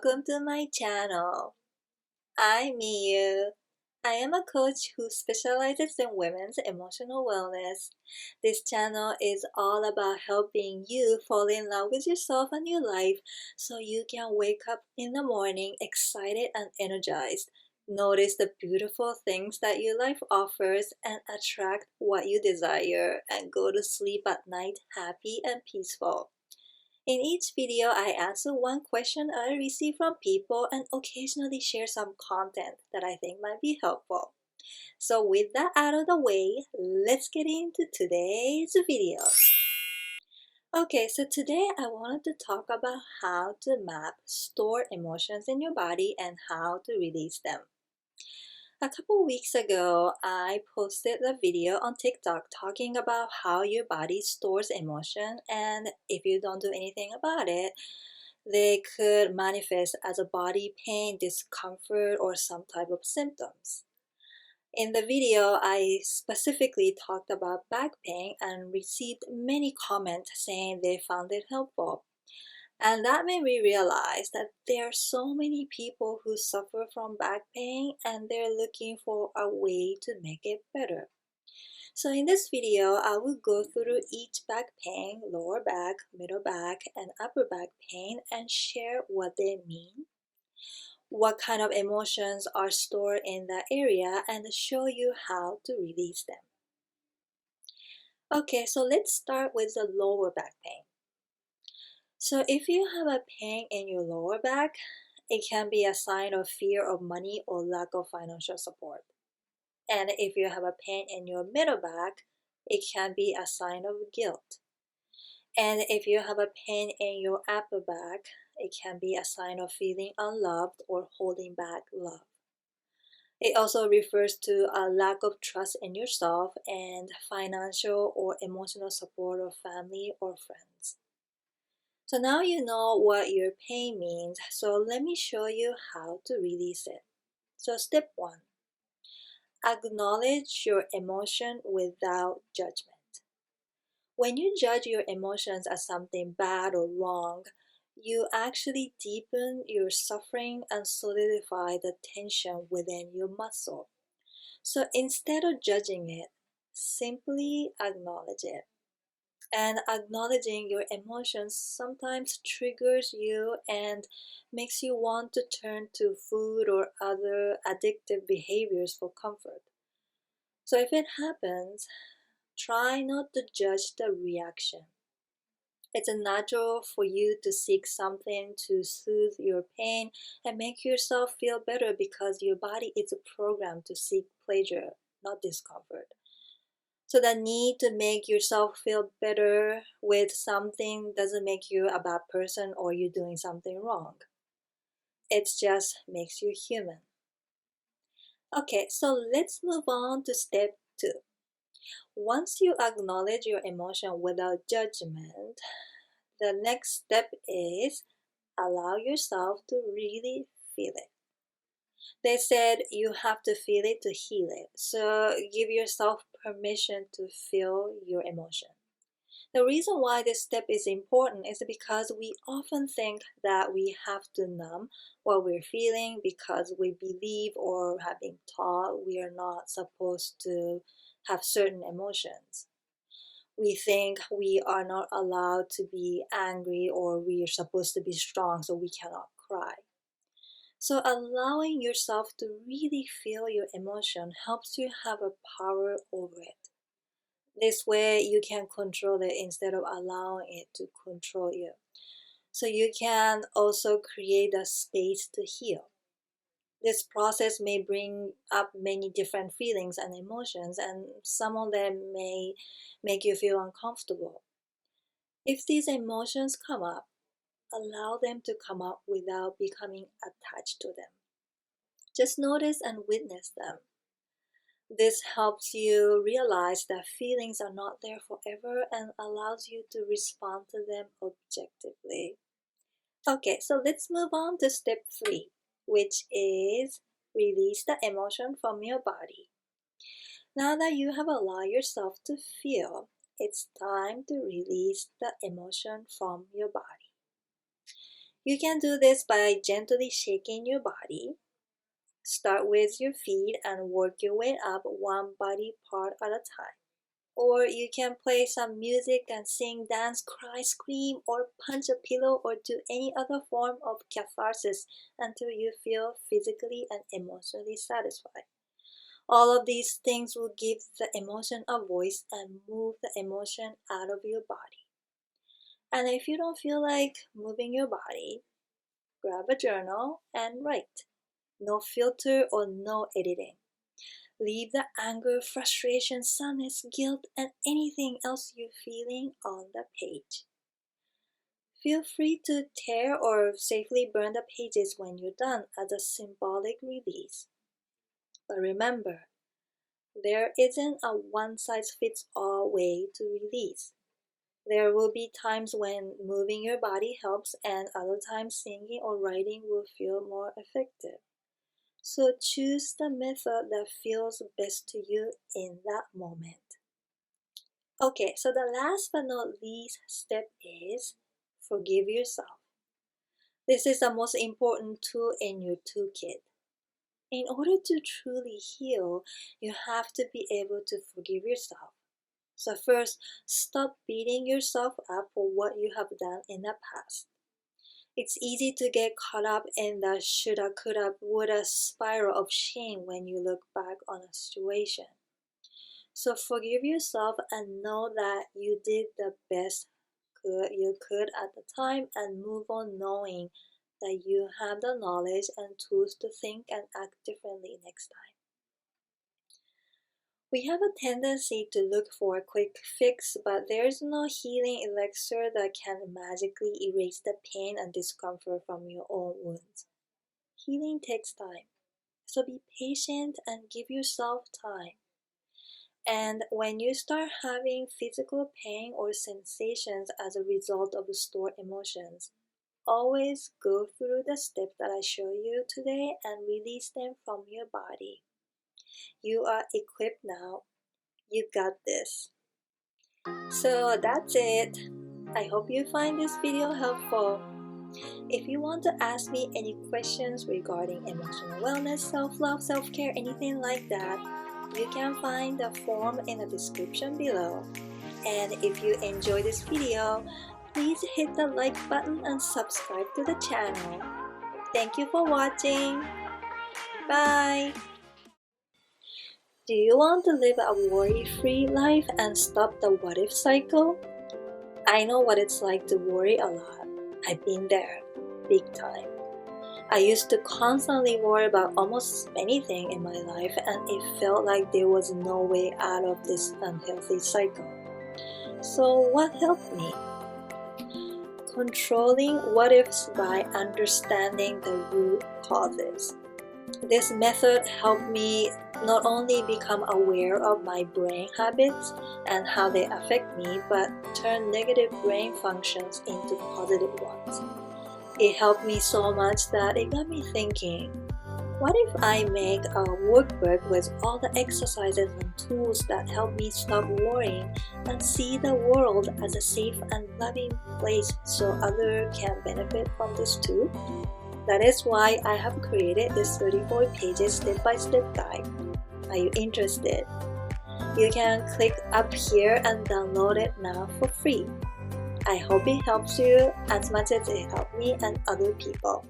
welcome to my channel. I'm Miyu. I am a coach who specializes in women's emotional wellness. This channel is all about helping you fall in love with yourself and your life so you can wake up in the morning excited and energized. Notice the beautiful things that your life offers and attract what you desire and go to sleep at night happy and peaceful. In each video, I answer one question I receive from people and occasionally share some content that I think might be helpful. So with that out of the way, let's get into today's video. Okay, so today I wanted to talk about how to map stored emotions in your body and how to release them. A couple weeks ago, I posted a video on TikTok talking about how your body stores emotion, and if you don't do anything about it, they could manifest as a body pain, discomfort, or some type of symptoms. In the video, I specifically talked about back pain and received many comments saying they found it helpful. And that made me realize that there are so many people who suffer from back pain and they're looking for a way to make it better. So in this video, I will go through each back pain, lower back, middle back, and upper back pain and share what they mean, what kind of emotions are stored in that area, and show you how to release them. Okay, so let's start with the lower back pain. So if you have a pain in your lower back, it can be a sign of fear of money or lack of financial support. And if you have a pain in your middle back, it can be a sign of guilt. And if you have a pain in your upper back, it can be a sign of feeling unloved or holding back love. It also refers to a lack of trust in yourself and financial or emotional support of family or friends. So now you know what your pain means, so let me show you how to release it. So step 1, acknowledge your emotion without judgment. When you judge your emotions as something bad or wrong, you actually deepen your suffering and solidify the tension within your muscle. So instead of judging it, simply acknowledge it. And acknowledging your emotions sometimes triggers you and makes you want to turn to food or other addictive behaviors for comfort. So if it happens, try not to judge the reaction. It's natural for you to seek something to soothe your pain and make yourself feel better because your body is programmed to seek pleasure, not discomfort. So the need to make yourself feel better with something doesn't make you a bad person or you doing something wrong. It just makes you human. Okay, so let's move on to step 2. Once you acknowledge your emotion without judgment, the next step is allow yourself to really feel it. They said you have to feel it to heal it. So give yourself permission to feel your emotion. The reason why this step is important is because we often think that we have to numb what we're feeling because we believe or have been taught we are not supposed to have certain emotions. We think we are not allowed to be angry or we are supposed to be strong so we cannot cry. So allowing yourself to really feel your emotion helps you have a power over it. This way you can control it instead of allowing it to control you. So you can also create a space to heal. This process may bring up many different feelings and emotions, and some of them may make you feel uncomfortable. If these emotions come up, allow them to come up without becoming attached to them. Just notice and witness them. This helps you realize that feelings are not there forever and allows you to respond to them objectively. Okay, so let's move on to step 3, which is release the emotion from your body. Now that you have allowed yourself to feel, it's time to release the emotion from your body. You can do this by gently shaking your body. Start with your feet and work your way up one body part at a time. Or you can play some music and sing, dance, cry, scream, or punch a pillow or do any other form of catharsis until you feel physically and emotionally satisfied. All of these things will give the emotion a voice and move the emotion out of your body. And if you don't feel like moving your body, grab a journal and write. No filter or no editing. Leave the anger, frustration, sadness, guilt, and anything else you're feeling on the page. Feel free to tear or safely burn the pages when you're done as a symbolic release. But remember, there isn't a one-size-fits-all way to release. There will be times when moving your body helps and other times singing or writing will feel more effective. So choose the method that feels best to you in that moment. Okay, so the last but not least step is forgive yourself. This is the most important tool in your toolkit. In order to truly heal, you have to be able to forgive yourself. So first, stop beating yourself up for what you have done in the past. It's easy to get caught up in the shoulda, coulda, woulda spiral of shame when you look back on a situation. So forgive yourself and know that you did the best you could at the time and move on knowing that you have the knowledge and tools to think and act differently next time. We have a tendency to look for a quick fix, but there's no healing elixir that can magically erase the pain and discomfort from your own wounds. Healing takes time, so be patient and give yourself time. And when you start having physical pain or sensations as a result of stored emotions, always go through the steps that I show you today and release them from your body. You are equipped now. You got this. So that's it. I hope you find this video helpful. If you want to ask me any questions regarding emotional wellness, self-love, self-care, anything like that, you can find the form in the description below. And if you enjoy this video, please hit the like button and subscribe to the channel. Thank you for watching. Bye! Do you want to live a worry-free life and stop the what-if cycle? I know what it's like to worry a lot. I've been there, big time. I used to constantly worry about almost anything in my life and it felt like there was no way out of this unhealthy cycle. So what helped me? Controlling what-ifs by understanding the root causes. This method helped me not only become aware of my brain habits and how they affect me, but turn negative brain functions into positive ones. It helped me so much that it got me thinking, what if I make a workbook with all the exercises and tools that help me stop worrying and see the world as a safe and loving place so others can benefit from this too? That is why I have created this 34 pages step-by-step guide. Are you interested? You can click up here and download it now for free. I hope it helps you as much as it helped me and other people.